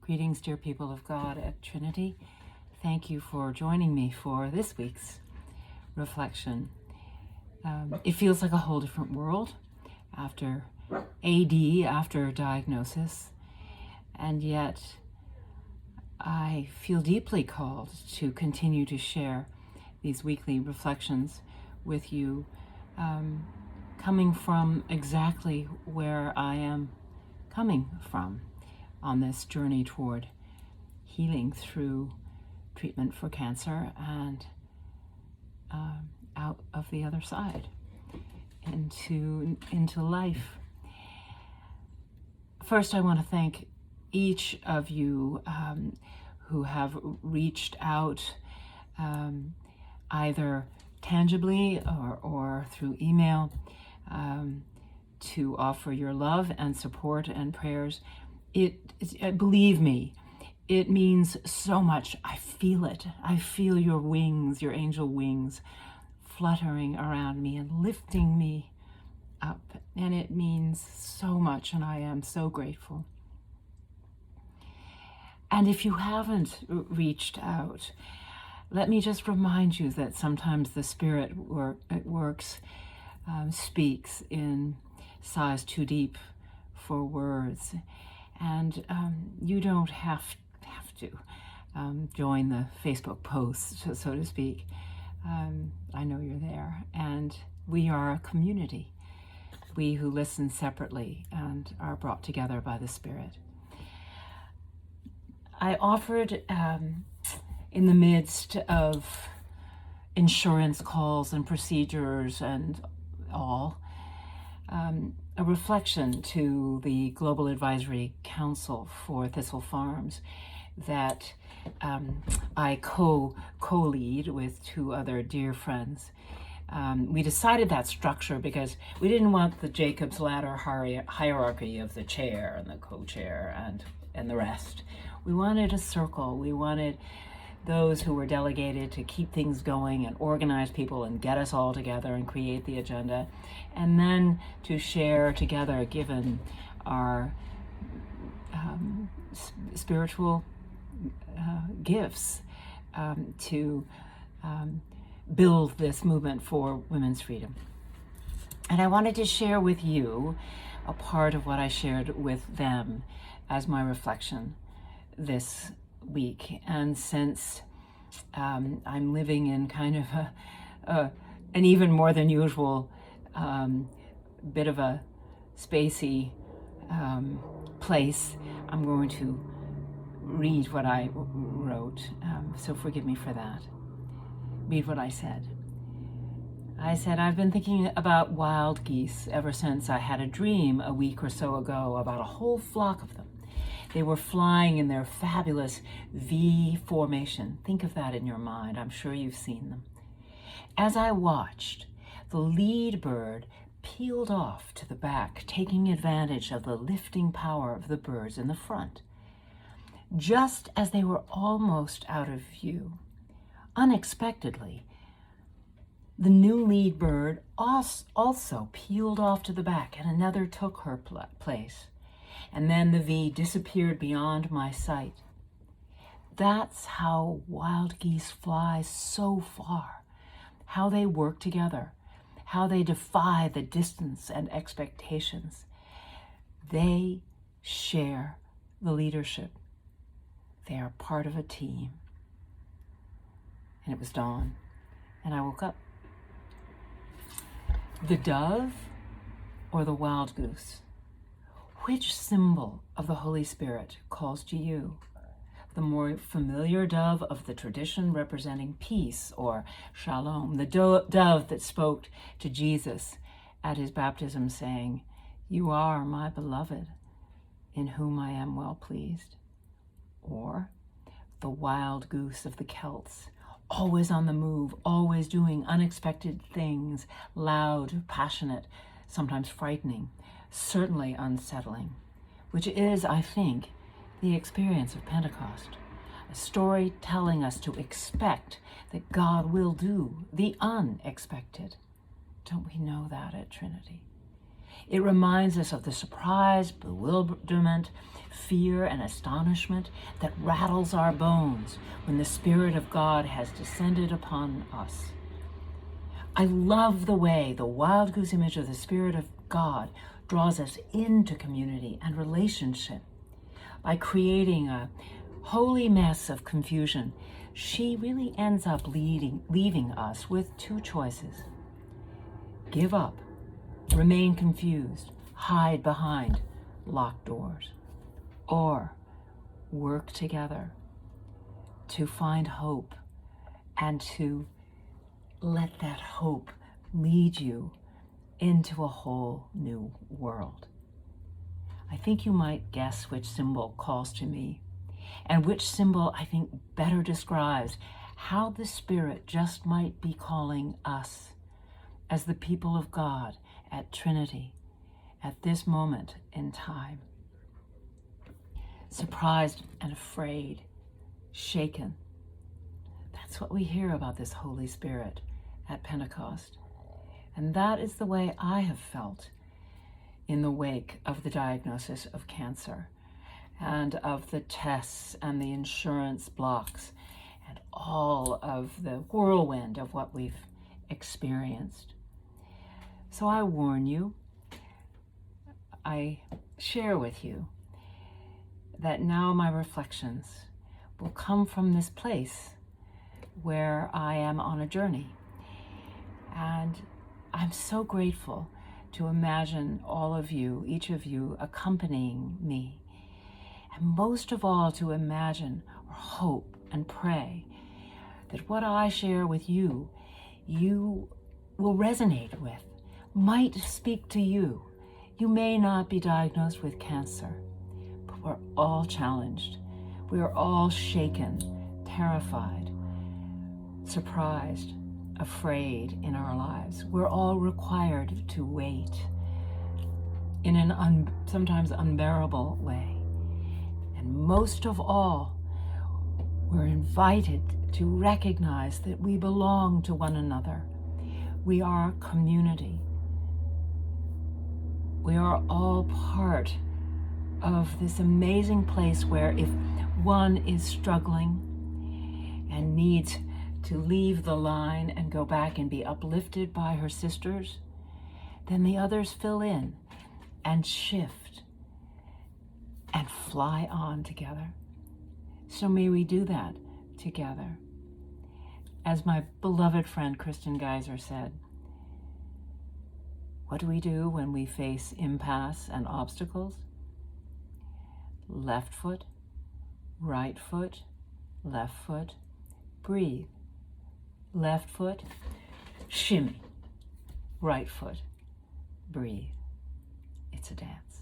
Greetings, dear people of God at Trinity. Thank you for joining me for this week's reflection. It feels like a whole different world after AD, after diagnosis, and yet I feel deeply called to continue to share these weekly reflections with you, coming from exactly where I am coming from on this journey toward healing through treatment for cancer and out of the other side into life. First, I want to thank each of you who have reached out either tangibly or through email to offer your love and support and prayers. Believe me, it means so much. I feel it. I feel your wings, your angel wings, fluttering around me and lifting me up. And it means so much, and I am so grateful. And if you haven't reached out, let me just remind you that sometimes the Spirit speaks in sighs too deep for words. And you don't have to join the Facebook post, so to speak. I know you're there. And we are a community. We who listen separately and are brought together by the Spirit. I offered, in the midst of insurance calls and procedures and all, a reflection to the Global Advisory Council for Thistle Farms that I co-lead with two other dear friends. We decided that structure because we didn't want the Jacob's Ladder hierarchy of the chair and the co-chair and the rest. We wanted a circle. We wanted those who were delegated to keep things going and organize people and get us all together and create the agenda, and then to share together, given our spiritual gifts, to build this movement for women's freedom. And I wanted to share with you a part of what I shared with them as my reflection this week. And since I'm living in kind of an even more than usual bit of a spacey place, I'm going to read what I wrote, so forgive me for that. Read what I said. I said, I've been thinking about wild geese ever since I had a dream a week or so ago about a whole flock of them. They were flying in their fabulous V formation. Think of that in your mind. I'm sure you've seen them. As I watched, the lead bird peeled off to the back, taking advantage of the lifting power of the birds in the front. Just as they were almost out of view, unexpectedly, the new lead bird also peeled off to the back, and another took her place. And then the V disappeared beyond my sight. That's how wild geese fly so far, how they work together, how they defy the distance and expectations. They share the leadership. They are part of a team. And it was dawn, and I woke up. The dove or the wild goose? Which symbol of the Holy Spirit calls to you? The more familiar dove of the tradition representing peace or shalom, the dove that spoke to Jesus at his baptism saying, "You are my beloved, in whom I am well pleased." Or the wild goose of the Celts, always on the move, always doing unexpected things, loud, passionate, sometimes frightening, certainly unsettling, which is, I think, the experience of Pentecost, a story telling us to expect that God will do the unexpected. Don't we know that at Trinity? It reminds us of the surprise, bewilderment, fear, and astonishment that rattles our bones when the Spirit of God has descended upon us. I love the way the Wild Goose image of the Spirit of God draws us into community and relationship. By creating a holy mess of confusion, she really ends up leaving us with two choices. Give up, remain confused, hide behind locked doors, or work together to find hope and to let that hope lead you into a whole new world. I think you might guess which symbol calls to me, and which symbol I think better describes how the Spirit just might be calling us as the people of God at Trinity at this moment in time. Surprised and afraid, shaken. That's what we hear about this Holy Spirit at Pentecost. And that is the way I have felt in the wake of the diagnosis of cancer and of the tests and the insurance blocks and all of the whirlwind of what we've experienced. So I warn you, I share with you that now my reflections will come from this place where I am on a journey. And I'm so grateful to imagine all of you, each of you, accompanying me. And most of all, to imagine or hope and pray that what I share with you, you will resonate with, might speak to you. You may not be diagnosed with cancer, but we're all challenged. We are all shaken, terrified, surprised, afraid in our lives. We're all required to wait in an sometimes unbearable way. And most of all, we're invited to recognize that we belong to one another. We are community. We are all part of this amazing place where if one is struggling and needs to leave the line and go back and be uplifted by her sisters, then the others fill in and shift and fly on together. So may we do that together. As my beloved friend Kristen Geiser said, what do we do when we face impasse and obstacles? Left foot, right foot, left foot, breathe. Left foot, shimmy. Right foot, breathe. It's a dance.